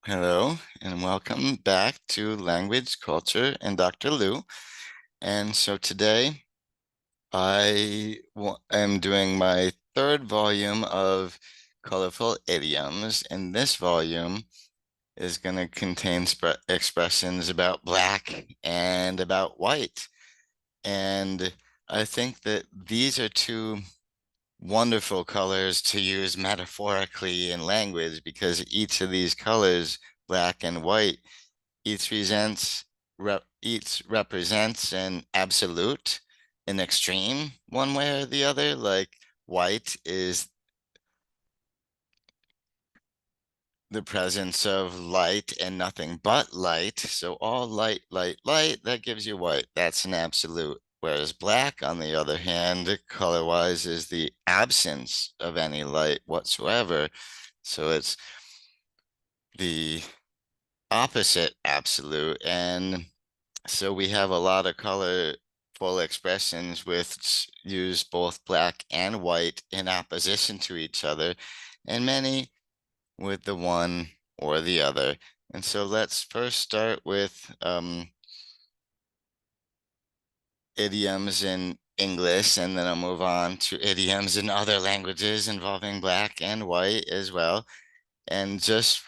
Hello, and welcome back to Language, Culture, and Dr. Lou. And so today am doing my third volume of Colorful Idioms, and this volume is going to contain expressions about black and about white. And I think that these are two wonderful colors to use metaphorically in language because each of these colors, black and white, each represents an absolute, an extreme, one way or the other. Like white is the presence of light and nothing but light. So all light, light, light, that gives you white. That's an absolute. Whereas black, on the other hand, color-wise, is the absence of any light whatsoever. So it's the opposite absolute. And so we have a lot of colorful expressions with use both black and white in opposition to each other, and many with the one or the other. And so let's first start with idioms in English, and then I'll move on to idioms in other languages involving black and white as well. And just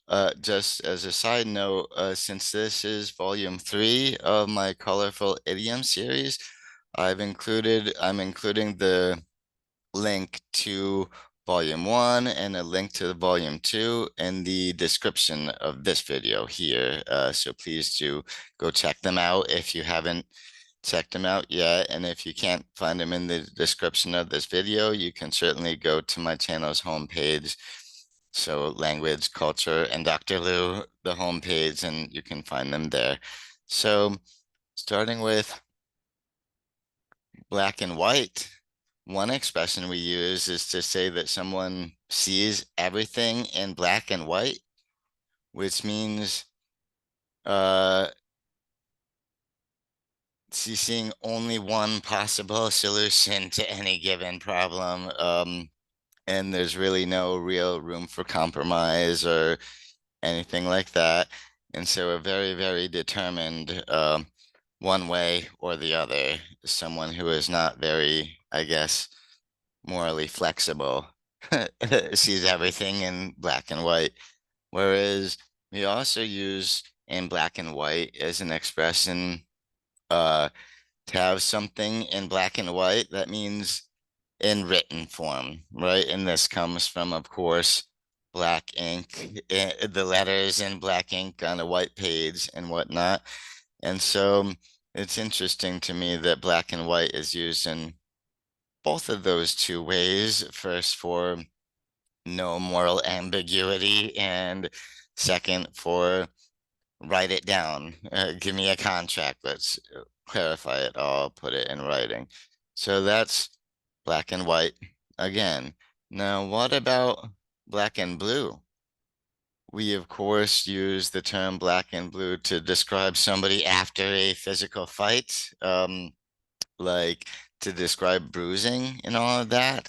as a side note, since this is volume 3 of my colorful idiom series, I'm including the link to volume 1 and a link to the volume 2 in the description of this video here. So please do go check them out if you haven't checked them out yet. And if you can't find them in the description of this video, you can certainly go to my channel's homepage. So language, culture, and Dr. Lou, the homepage, and you can find them there. So starting with black and white, one expression we use is to say that someone sees everything in black and white, which means uh, seeing only one possible solution to any given problem. And there's really no real room for compromise or anything like that. And so a very, very determined one way or the other, someone who is not very, I guess, morally flexible, sees everything in black and white. Whereas we also use in black and white as an expression uh, to have something in black and white, that means in written form, right? And this comes from, of course, black ink, the letters in black ink on a white page and whatnot. And so it's interesting to me that black and white is used in both of those two ways. First, for no moral ambiguity, and second, for write it down. Give me a contract. Let's clarify it all, put it in writing. So that's black and white again. Now, what about black and blue? We, of course, use the term black and blue to describe somebody after a physical fight, like to describe bruising and all of that.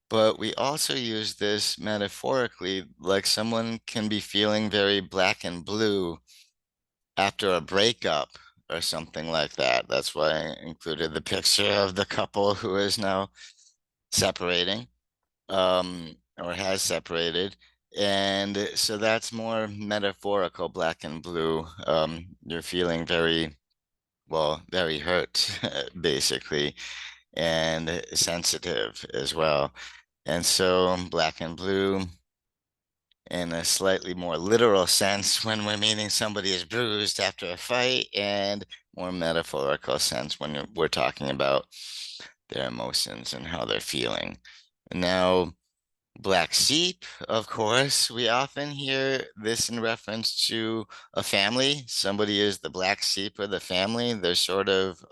But we also use this metaphorically, like someone can be feeling very black and blue after a breakup or something like that. That's why I included the picture of the couple who is now separating, or has separated. And so that's more metaphorical, black and blue. You're feeling very, well, very hurt, basically, and sensitive as well. And so black and blue in a slightly more literal sense when we're meaning somebody is bruised after a fight, and more metaphorical sense when we're talking about their emotions and how they're feeling. Now, black sheep, of course, we often hear this in reference to a family. Somebody is the black sheep of the family. They're sort of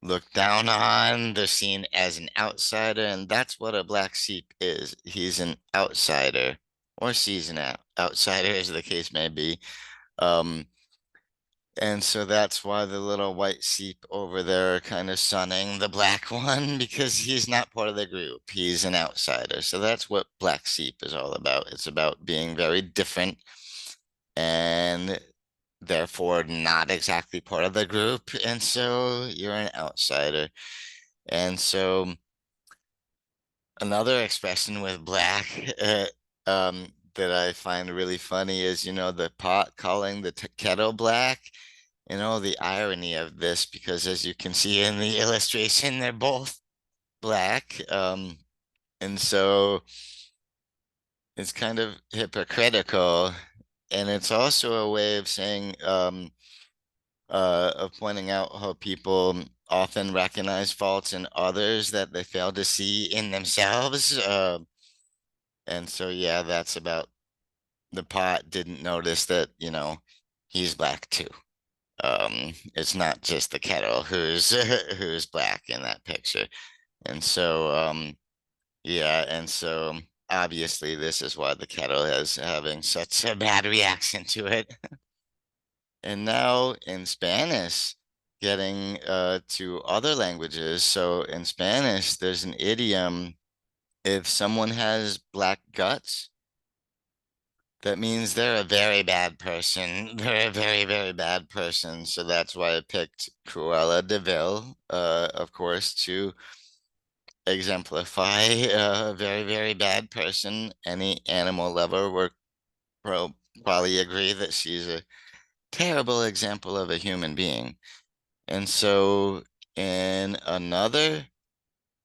looked down on. They're seen as an outsider, and that's what a black sheep is. He's an outsider, or sees an outsider, as the case may be. Um, And so that's why the little white sheep over there are kind of sunning the black one because he's not part of the group. He's an outsider. So that's what Black Sheep is all about. It's about being very different and therefore not exactly part of the group. And so you're an outsider. And so another expression with black that I find really funny is, the pot calling the kettle black. The irony of this, because as you can see in the illustration, they're both black. And so it's kind of hypocritical. And it's also a way of saying, of pointing out how people often recognize faults in others that they fail to see in themselves. And so, yeah, that's about the pot didn't notice that, he's black too. It's not just the kettle who's who's black in that picture. And so, yeah, and so obviously this is why the kettle is having such a bad reaction to it. And now in Spanish, getting to other languages. So in Spanish, there's an idiom. If someone has black guts, that means they're a very bad person. They're a very, very bad person. So that's why I picked Cruella de Vil, of course, to exemplify a very, very bad person. Any animal lover would probably agree that she's a terrible example of a human being. And so in another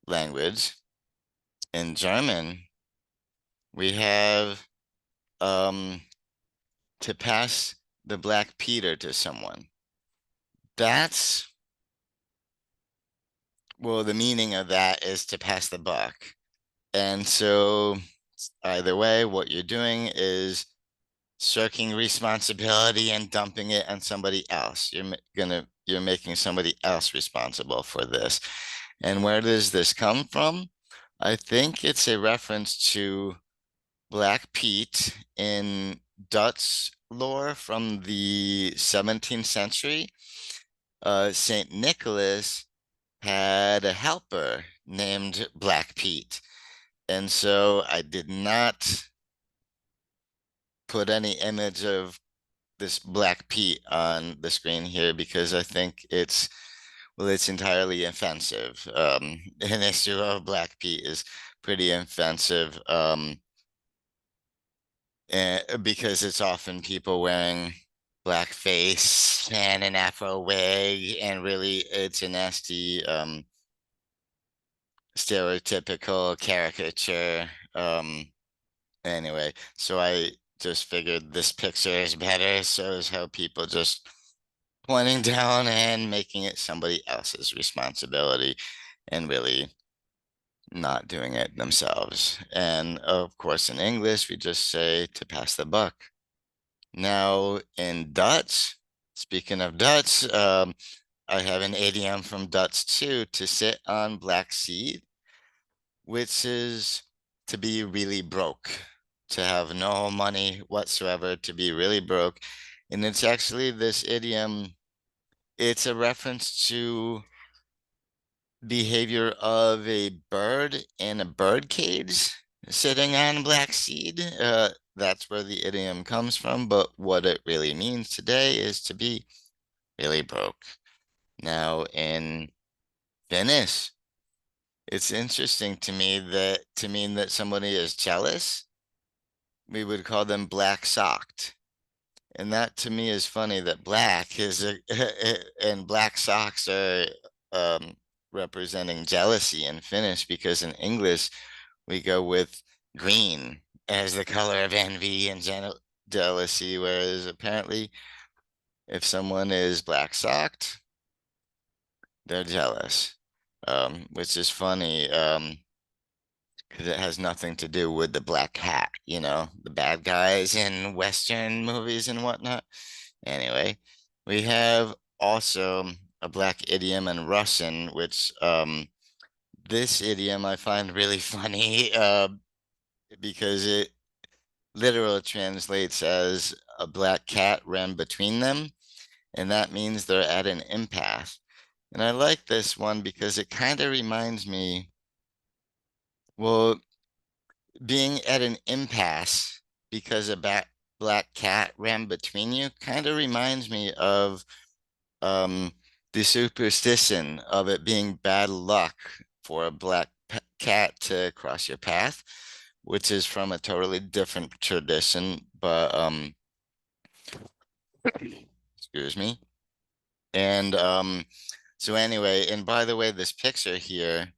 language, in German, we have um, to pass the black Peter to someone. That's, well, the meaning of that is to pass the buck. And so either way, what you're doing is shirking responsibility and dumping it on somebody else. You're making somebody else responsible for this. And where does this come from? I think it's a reference to Black Pete in Dutch lore from the 17th century. Saint Nicholas had a helper named Black Pete. And so I did not put any image of this Black Pete on the screen here because I think it's entirely offensive. An issue of Black Pete is pretty offensive. Because it's often people wearing blackface and an afro wig, and really it's a nasty stereotypical caricature. Anyway, so I just figured this picture is better, so is how people just pointing down and making it somebody else's responsibility and really not doing it themselves. And of course, in English, we just say to pass the buck. Now, in Dutch, speaking of Dutch, I have an idiom from Dutch too, to sit on black seed, which is to be really broke, to have no money whatsoever, to be really broke. And it's actually this idiom, it's a reference to behavior of a bird in a bird cage sitting on black seed. That's where the idiom comes from, but what it really means today is to be really broke. Now, in Finnish, it's interesting to me that to mean that somebody is jealous, we would call them black socked. And that to me is funny that black is a, and black socks are um, representing jealousy in Finnish because in English we go with green as the color of envy and jealousy, whereas apparently if someone is black socked, they're jealous, which is funny because it has nothing to do with the black hat, the bad guys in Western movies and whatnot. Anyway, we have also a black idiom in Russian, which this idiom I find really funny because it literally translates as a black cat ran between them. and that means they're at an impasse. And I like this one because it kind of reminds me, well, being at an impasse because a black cat ran between you kind of reminds me of um, the superstition of it being bad luck for a cat to cross your path, which is from a totally different tradition. But excuse me. And so anyway, and by the way, this picture here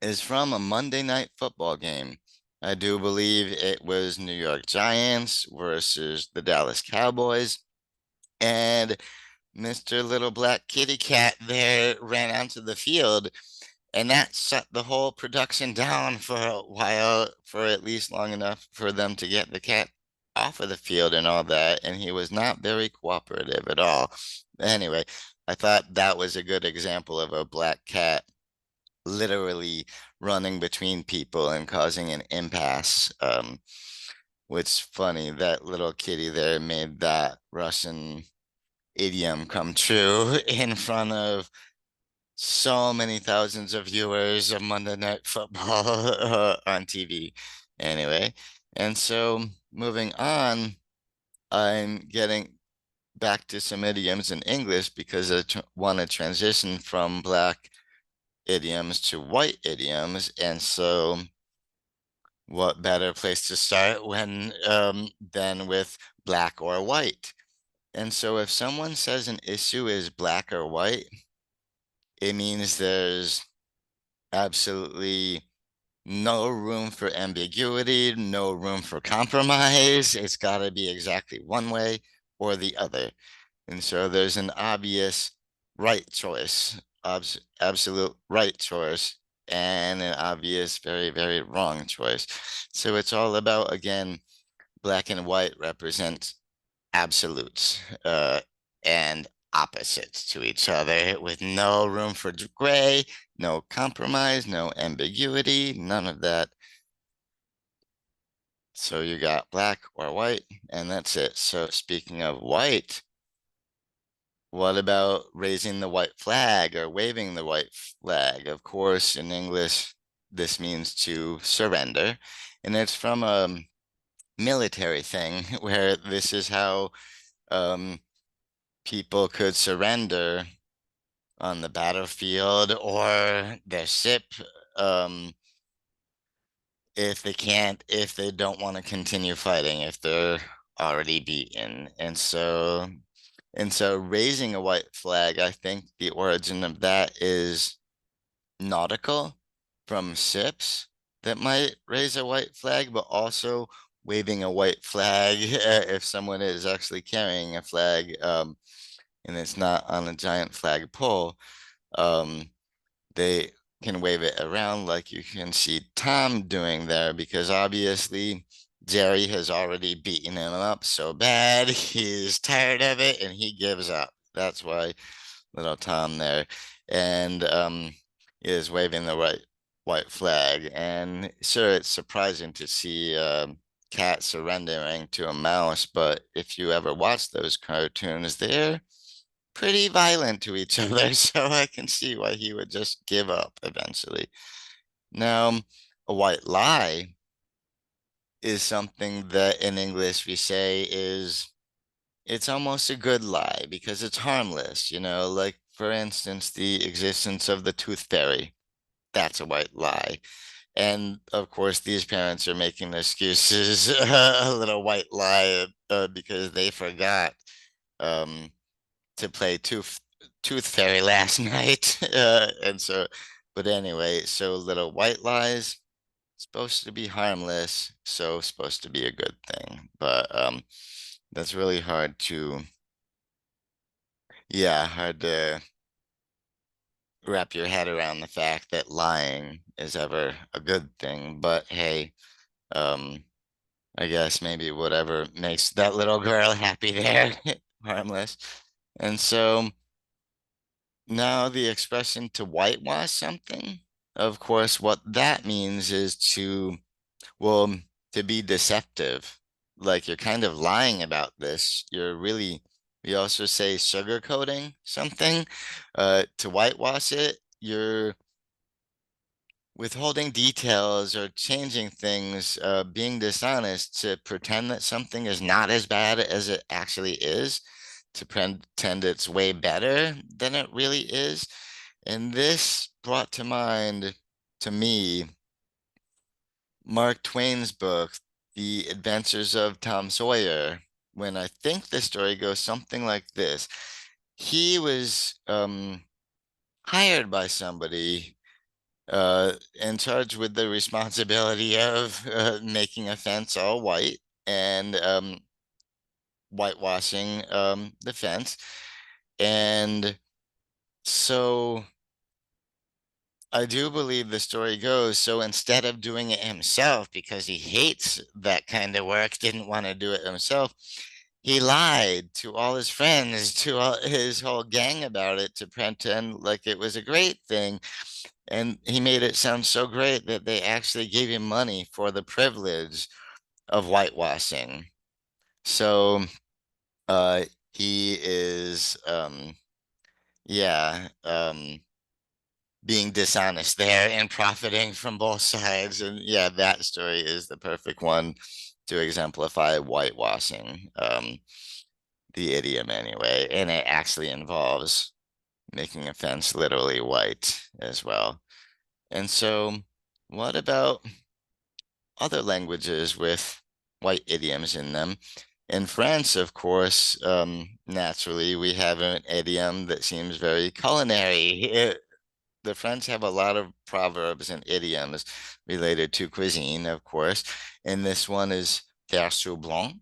is from a Monday night football game. I do believe it was New York Giants versus the Dallas Cowboys. And Mr. Little Black Kitty Cat there ran onto the field, and that shut the whole production down for a while, for at least long enough for them to get the cat off of the field and all that. And he was not very cooperative at all. Anyway, I thought that was a good example of a black cat literally running between people and causing an impasse. Which funny, that little kitty there made that Russian idiom come true in front of so many thousands of viewers of Monday Night Football on TV. Anyway, and so moving on, I'm getting back to some idioms in English because I want to transition from black idioms to white idioms. And so, what better place to start when than with black or white? And so, if someone says an issue is black or white, it means there's absolutely no room for ambiguity, no room for compromise. It's got to be exactly one way or the other. And so there's an obvious right choice, absolute right choice, and an obvious very, very wrong choice. So it's all about, again, black and white represent absolutes and opposites to each other with no room for gray, no compromise, no ambiguity, none of that. So you got black or white, and that's it. So speaking of white, what about raising the white flag or waving the white flag? Of course, in English, this means to surrender. And it's from a military thing where this is how um, people could surrender on the battlefield or their ship um, if they don't want to continue fighting, if they're already beaten. And so raising a white flag, I think the origin of that is nautical from ships that might raise a white flag, but also waving a white flag if someone is actually carrying a flag and it's not on a giant flag pole. Um, they can wave it around like you can see Tom doing there because obviously Jerry has already beaten him up so bad. He's tired of it and he gives up. That's why little Tom there and is waving the white flag. And sure, it's surprising to see cat surrendering to a mouse, but if you ever watch those cartoons, they're pretty violent to each other, so I can see why he would just give up eventually. Now, a white lie is something that in English we say is it's almost a good lie because it's harmless, like for instance, the existence of the tooth fairy. That's a white lie. And of course, these parents are making excuses, a little white lie, because they forgot um, to play Tooth Fairy last night. And so, but anyway, so little white lies supposed to be harmless, so supposed to be a good thing. But that's really hard to, yeah, hard to wrap your head around the fact that lying is ever a good thing. But hey, um, I guess maybe whatever makes that little girl happy there, harmless. And so now the expression to whitewash something, of course, what that means is well, to be deceptive. Like you're kind of lying about this. You're really We also say sugarcoating something. To whitewash it, you're withholding details or changing things, being dishonest to pretend that something is not as bad as it actually is, to pretend it's way better than it really is. And this brought to mind to me Mark Twain's book, The Adventures of Tom Sawyer, when I think the story goes something like this. He was hired by somebody in charge with the responsibility of making a fence all white and whitewashing the fence. And so I do believe the story goes, so instead of doing it himself, because he hates that kind of work, didn't want to do it himself, he lied to all his friends, to all his whole gang about it to pretend like it was a great thing. And he made it sound so great that they actually gave him money for the privilege of whitewashing. So uh, he is, yeah, being dishonest there and profiting from both sides. And yeah, that story is the perfect one to exemplify whitewashing, the idiom anyway. And it actually involves making a fence literally white as well. And so, what about other languages with white idioms in them? In France, of course, naturally, we have an idiom that seems very culinary. The French have a lot of proverbs and idioms related to cuisine, of course, and this one is faire chou blanc,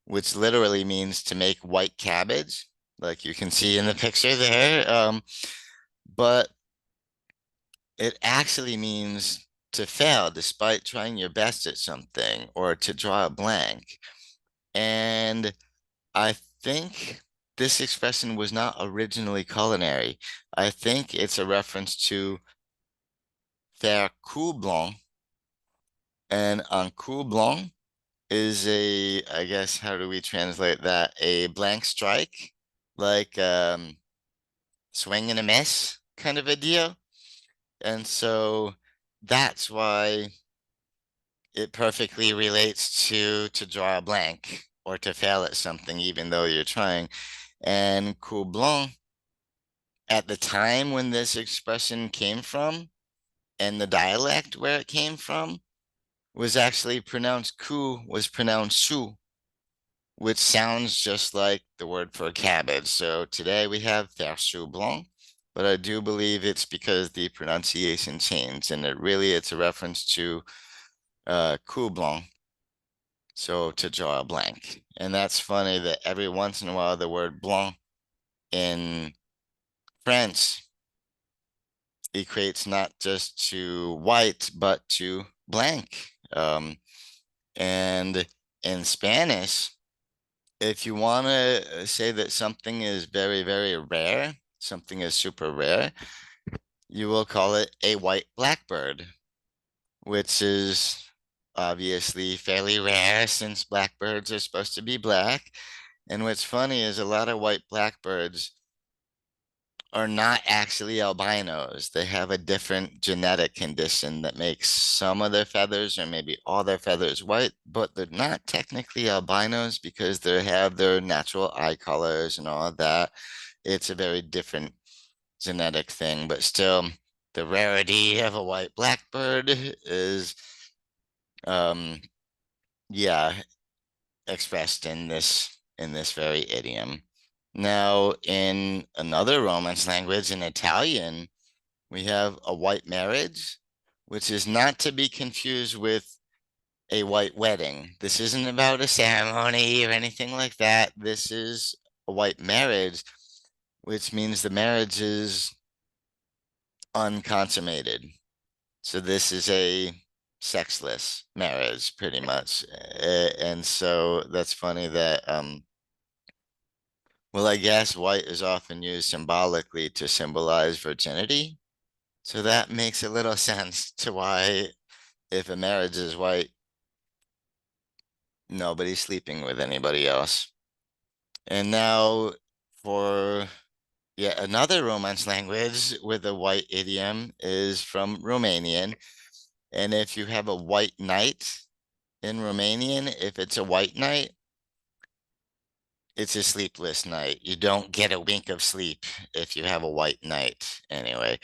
which literally means to make white cabbage, like you can see in the picture there. But it actually means to fail despite trying your best at something or to draw a blank. And I think this expression was not originally culinary. I think it's a reference to faire coup blanc. And un coup blanc is a, I guess, how do we translate that? A blank strike, like swing and a miss kind of a deal. And so that's why it perfectly relates to draw a blank or to fail at something, even though you're trying. And coup blanc, at the time when this expression came from, and the dialect where it came from, was actually pronounced coup, was pronounced chou, which sounds just like the word for cabbage. So today we have faire chou blanc, but I do believe it's because the pronunciation changed, and it's a reference to coup blanc, so to draw a blank. And that's funny that every once in a while the word blanc in French equates not just to white, but to blank. And in Spanish, if you want to say that something is very, very rare, something is super rare, you will call it a white blackbird, which is obviously fairly rare since blackbirds are supposed to be black. And what's funny is a lot of white blackbirds are not actually albinos. They have a different genetic condition that makes some of their feathers or maybe all their feathers white, but they're not technically albinos because they have their natural eye colors and all of that. It's a very different genetic thing, but still the rarity of a white blackbird is um yeah, expressed in this very idiom. Now, in another Romance language, in Italian, we have a white marriage, which is not to be confused with a white wedding. This isn't about a ceremony or anything like that. This is a white marriage, which means the marriage is unconsummated. So this is a sexless marriage, pretty much. And so that's funny that well, I guess white is often used symbolically to symbolize virginity. So that makes a little sense to why, if a marriage is white, nobody's sleeping with anybody else. And now for yet another Romance language with a white idiom is from Romanian. And if you have a white knight in Romanian, if it's a white knight, it's a sleepless night. You don't get a wink of sleep if you have a white knight anyway.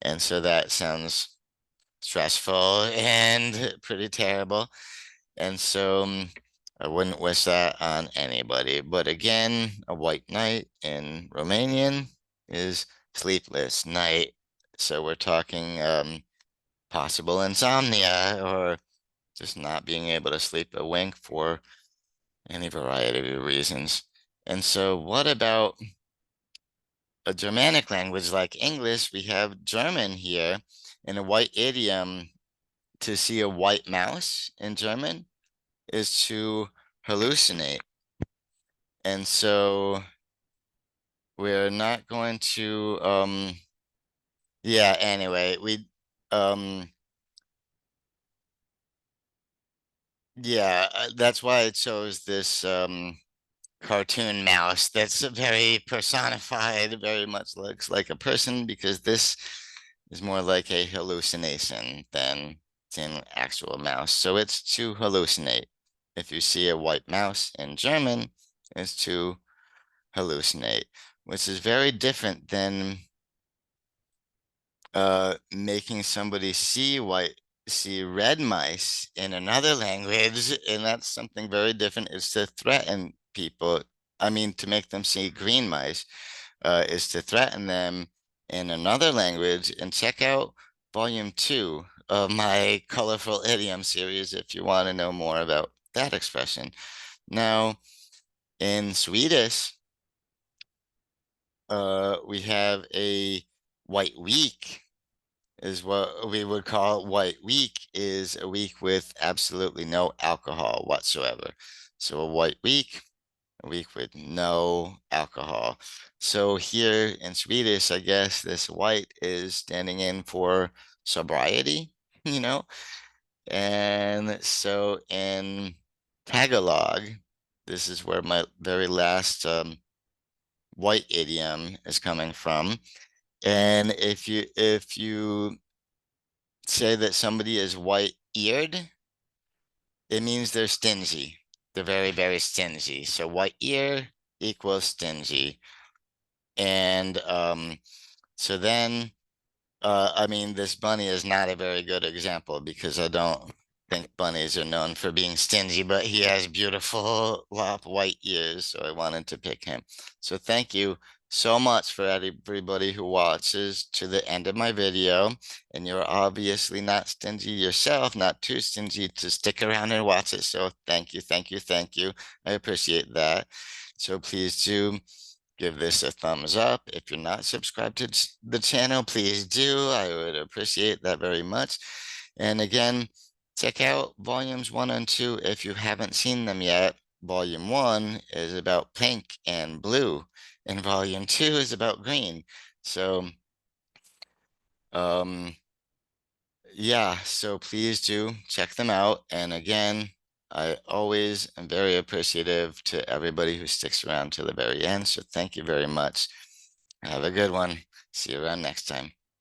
And so that sounds stressful and pretty terrible. And so I wouldn't wish that on anybody. But again, a white knight in Romanian is sleepless night. So we're talking possible insomnia or just not being able to sleep a wink for any variety of reasons. And so what about a Germanic language like English? We have German here, and a white idiom to see a white mouse in German is to hallucinate. And so we're not going to yeah, anyway, um yeah, that's why I chose this cartoon mouse that's very personified, very much looks like a person, because this is more like a hallucination than it's an actual mouse. So it's to hallucinate. If you see a white mouse in German, it's to hallucinate, which is very different than making somebody see red mice in another language, and that's something very different. Is to threaten people. I mean, to make them see green mice, is to threaten them in another language. And check out volume 2 of my colorful idiom series if you want to know more about that expression. Now, in Swedish, we have a white week is what we would call white week is a week with absolutely no alcohol whatsoever. So a white week, a week with no alcohol. So here in Swedish, I guess this white is standing in for sobriety, you know? And so in Tagalog, this is where my very last white idiom is coming from. And if you say that somebody is white-eared, it means they're stingy. They're very, very stingy. So white ear equals stingy. And so then I mean, this bunny is not a very good example because I don't think bunnies are known for being stingy, but he has beautiful lop white ears, so I wanted to pick him. So thank you so much for everybody who watches to the end of my video. And you're obviously not stingy yourself, not too stingy to stick around and watch it. So thank you, thank you, thank you. I appreciate that. So please do give this a thumbs up. If you're not subscribed to the channel, please do. I would appreciate that very much. And again, check out volumes 1 and 2 if you haven't seen them yet. Volume 1 is about pink and blue, and volume 2 is about green. So, um, yeah, so please do check them out. And again, I always am very appreciative to everybody who sticks around to the very end. So thank you very much. Have a good one. See you around next time.